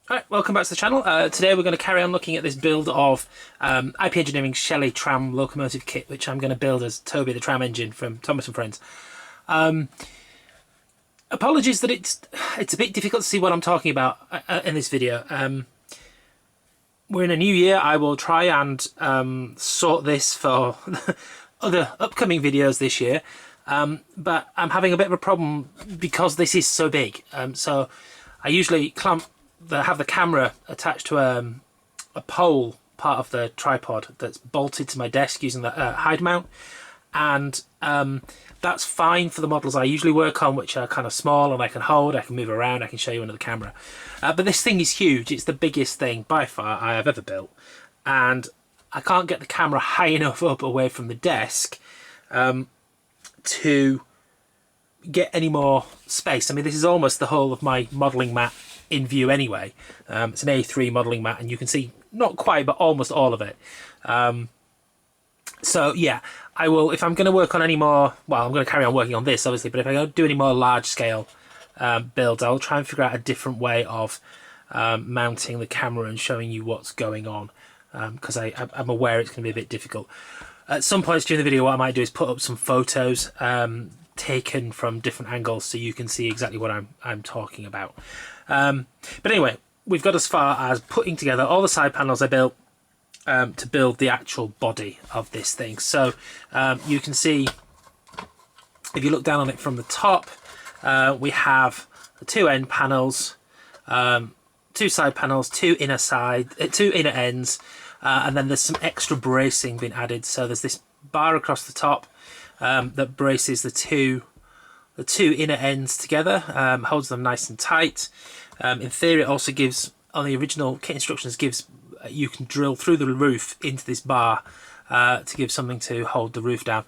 Alright, welcome back to the channel. Today we're going to carry on looking at this build of IP Engineering Shelley Tram locomotive kit, which I'm going to build as Toby the Tram Engine from Thomas & Friends. Apologies that it's a bit difficult to see what I'm talking about in this video. We're in a new year. I will try and sort this for other upcoming videos this year, but I'm having a bit of a problem because this is so big. So I usually have the camera attached to a pole part of the tripod that's bolted to my desk using the hide mount, and that's fine for the models I usually work on, which are kind of small and I can hold, I can move around, I can show you under the camera. But this thing is huge. It's the biggest thing by far I have ever built, and I can't get the camera high enough up away from the desk to get any more space. I mean, this is almost the whole of my modelling mat in view anyway. It's an A3 modelling mat, and you can see not quite but almost all of it. So yeah, I will, if I'm going to work on any more, well, I'm going to carry on working on this obviously, but if I don't do any more large scale builds, I'll try and figure out a different way of mounting the camera and showing you what's going on, because I'm aware it's going to be a bit difficult. At some points during the video, what I might do is put up some photos taken from different angles so you can see exactly what I'm talking about. But anyway, we've got as far as putting together all the side panels I built to build the actual body of this thing. So you can see, if you look down on it from the top, we have the two end panels, two side panels, two inner ends, and then there's some extra bracing being added. So there's this bar across the top that braces the two inner ends together, holds them nice and tight. In theory, it also gives, on the original kit instructions, you can drill through the roof into this bar to give something to hold the roof down.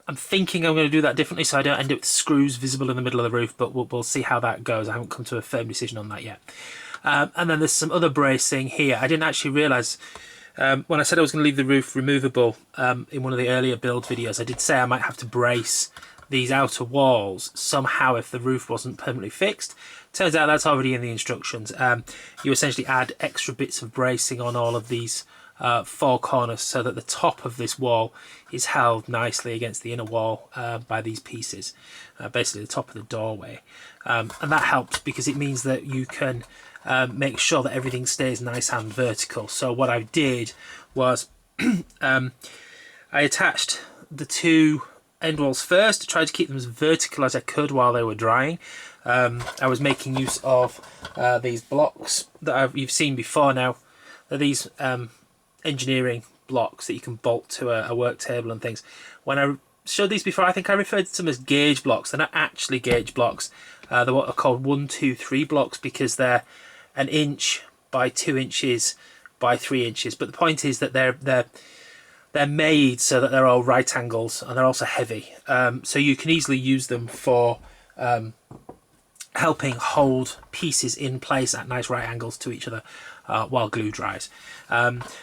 I'm thinking I'm going to do that differently so I don't end up with screws visible in the middle of the roof, but we'll see how that goes. I haven't come to a firm decision on that yet. And then there's some other bracing here. I didn't actually realise, when I said I was going to leave the roof removable in one of the earlier build videos, I did say I might have to brace these outer walls somehow if the roof wasn't permanently fixed. Turns out that's already in the instructions. You essentially add extra bits of bracing on all of these four corners so that the top of this wall is held nicely against the inner wall by these pieces, basically the top of the doorway. And that helps because it means that you can make sure that everything stays nice and vertical. So what I did was I attached the two end walls first to try to keep them as vertical as I could while they were drying. I was making use of these blocks that you've seen before now. They're these engineering blocks that you can bolt to a work table and things. When I showed these before, I think I referred to them as gauge blocks. They're not actually gauge blocks. They're what are called 1, 2, 3 blocks because they're 1 inch by 2 inches by 3 inches. But the point is that they're made so that they're all right angles, and they're also heavy. So you can easily use them for helping hold pieces in place at nice right angles to each other while glue dries.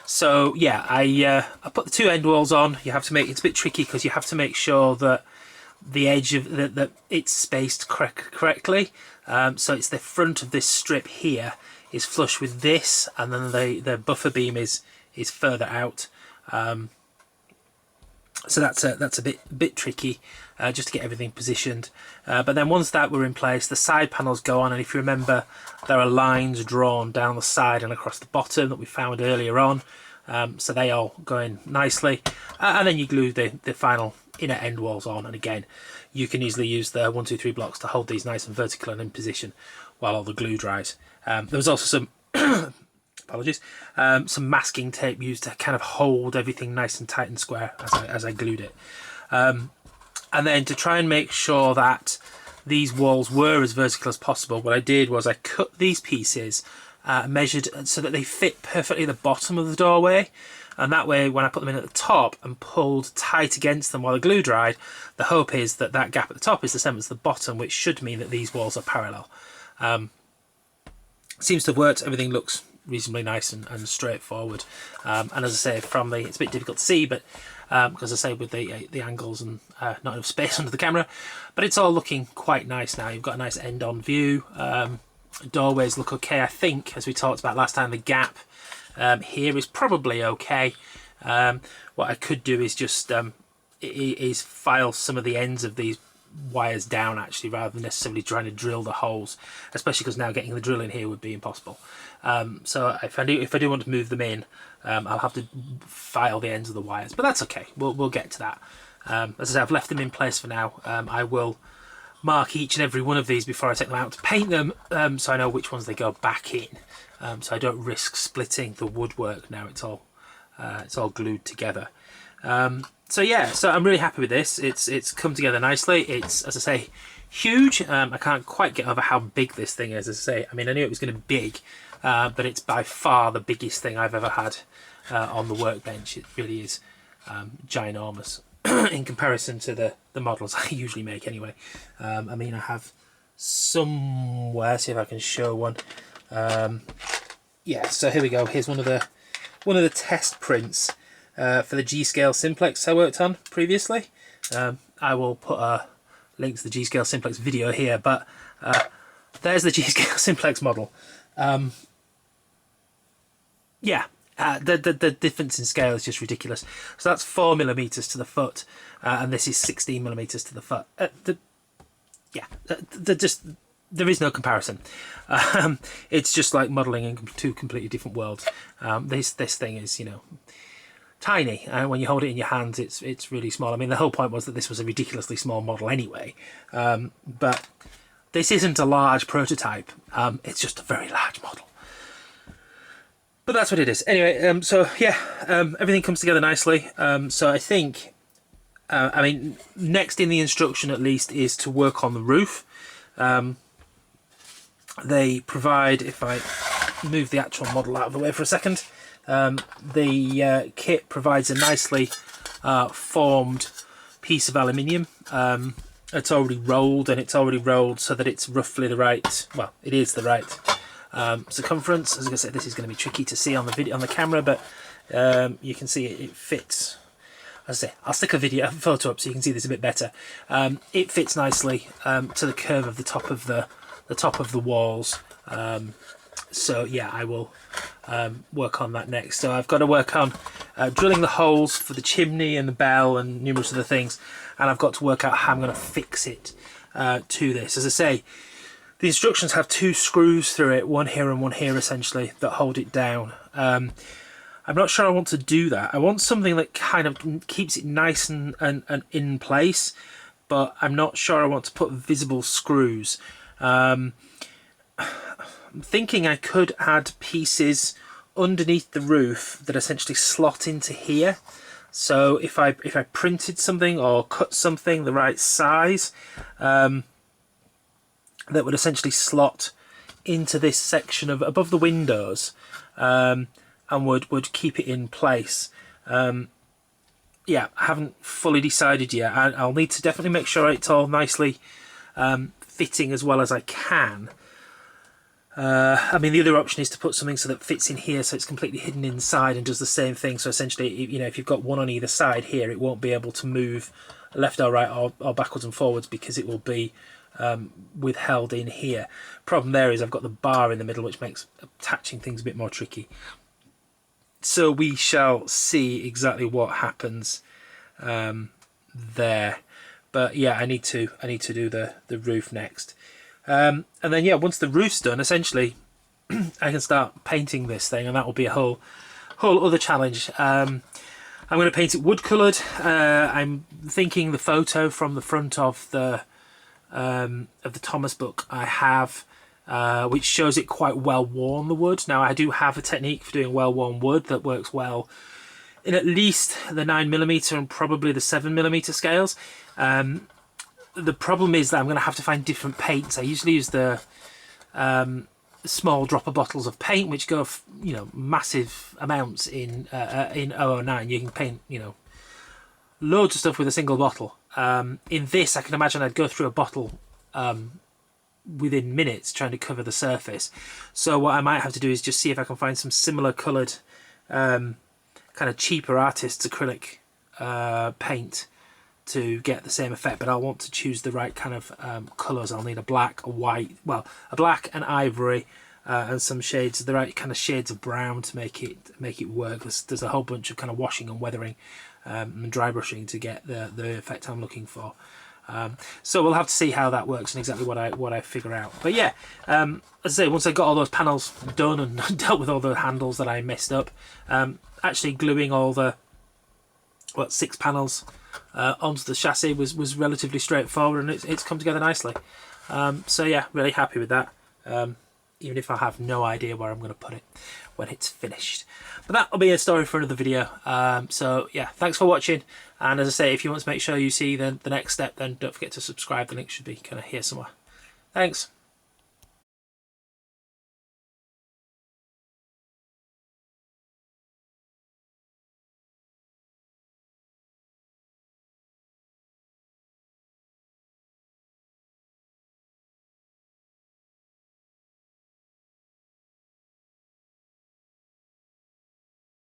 So yeah, I put the two end walls on. You have to make, it's a bit tricky because you have to make sure that the edge of that it's spaced correctly. So it's the front of this strip here is flush with this, and then the buffer beam is further out. So that's a bit tricky just to get everything positioned. But then once that were in place, the side panels go on, and if you remember, there are lines drawn down the side and across the bottom that we found earlier on. So they all go in nicely, and then you glue the final inner end walls on, and again you can easily use the 1, 2, 3 blocks to hold these nice and vertical and in position while all the glue dries. There was also some apologies, some masking tape used to kind of hold everything nice and tight and square as I glued it. And then to try and make sure that these walls were as vertical as possible, what I did was I cut these pieces, measured so that they fit perfectly at the bottom of the doorway, and that way when I put them in at the top and pulled tight against them while the glue dried, the hope is that that gap at the top is the same as the bottom, which should mean that these walls are parallel. Seems to have worked. Everything looks reasonably nice and straightforward, and as I say, it's a bit difficult to see, but because I say with the angles and not enough space under the camera, but it's all looking quite nice now. You've got a nice end on view, doorways look okay. I think, as we talked about last time, the gap here is probably okay. What I could do is just is file some of the ends of these wires down, actually, rather than necessarily trying to drill the holes, especially because now getting the drill in here would be impossible. So if I do want to move them in, I'll have to file the ends of the wires, but that's okay. We'll get to that. As I say, I've left them in place for now. I will mark each and every one of these before I take them out to paint them, so I know which ones they go back in, so I don't risk splitting the woodwork. Now it's all glued together. So yeah, so I'm really happy with this. It's come together nicely. It's, as I say, huge. I can't quite get over how big this thing is. As I say, I mean, I knew it was going to be big, but it's by far the biggest thing I've ever had on the workbench. It really is ginormous in comparison to the models I usually make anyway. I mean, I have somewhere, see if I can show one. Yeah, so here we go. Here's one of the test prints for the G-Scale Simplex I worked on previously. I will put a link to the G-Scale Simplex video here, but there's the G-Scale Simplex model. Yeah, the difference in scale is just ridiculous. So that's 4mm to the foot, and this is 16mm to the foot. There is no comparison. It's just like modelling in two completely different worlds. This thing is, you know, tiny, and when you hold it in your hands, it's really small. I mean, the whole point was that this was a ridiculously small model anyway, but this isn't a large prototype. It's just a very large model. But that's what it is. Anyway, so yeah, everything comes together nicely. So I think, I mean, next in the instruction at least is to work on the roof. They provide, if I move the actual model out of the way for a second, the kit provides a nicely formed piece of aluminium. It's already rolled, and it's already rolled so that it's roughly the right, well, it is the right circumference. As I said, this is going to be tricky to see on the video, on the camera, but you can see it fits. As I say, I'll stick a photo up so you can see this a bit better. It fits nicely to the curve of the top of the walls. So yeah, I will work on that next. So I've got to work on drilling the holes for the chimney and the bell and numerous other things, and I've got to work out how I'm going to fix it to this. As I say, the instructions have two screws through it, one here and one here essentially, that hold it down. I'm not sure I want to do that. I want something that kind of keeps it nice and in place, but I'm not sure I want to put visible screws. I'm thinking I could add pieces underneath the roof that essentially slot into here. So if I printed something or cut something the right size, that would essentially slot into this section of above the windows, and would keep it in place. Yeah, I haven't fully decided yet. I'll need to definitely make sure it's all nicely fitting as well as I can. I mean, the other option is to put something so that fits in here, so it's completely hidden inside and does the same thing. So essentially, you know, if you've got one on either side here, it won't be able to move left or right or backwards and forwards because it will be withheld in here. Problem there is I've got the bar in the middle, which makes attaching things a bit more tricky. So we shall see exactly what happens there. But yeah, I need to do the roof next. And then yeah, once the roof's done, essentially I can start painting this thing, and that will be a whole other challenge. I'm going to paint it wood coloured. I'm thinking the photo from the front of the Thomas book I have, which shows it quite well worn, the wood. Now I do have a technique for doing well worn wood that works well in at least the 9mm and probably the 7mm scales. The problem is that I'm going to have to find different paints. I usually use the small dropper bottles of paint, which go, you know, massive amounts in 009. You can paint, you know, loads of stuff with a single bottle. In this, I can imagine I'd go through a bottle within minutes trying to cover the surface. So what I might have to do is just see if I can find some similar coloured, kind of cheaper artists acrylic paint to get the same effect, but I'll want to choose the right kind of colours. I'll need a black, a white, well, a black, an ivory, and some shades, the right kind of shades of brown to make it work. There's a whole bunch of kind of washing and weathering and dry brushing to get the effect I'm looking for. So we'll have to see how that works and exactly what I figure out. But yeah, as I say, once I got all those panels done and dealt with all the handles that I messed up, actually gluing all the 6 panels onto the chassis was relatively straightforward, and it's come together nicely. So yeah, really happy with that, even if I have no idea where I'm going to put it when it's finished. But that'll be a story for another video. So yeah, thanks for watching, and as I say, if you want to make sure you see the next step, then don't forget to subscribe. The link should be kind of here somewhere. Thanks.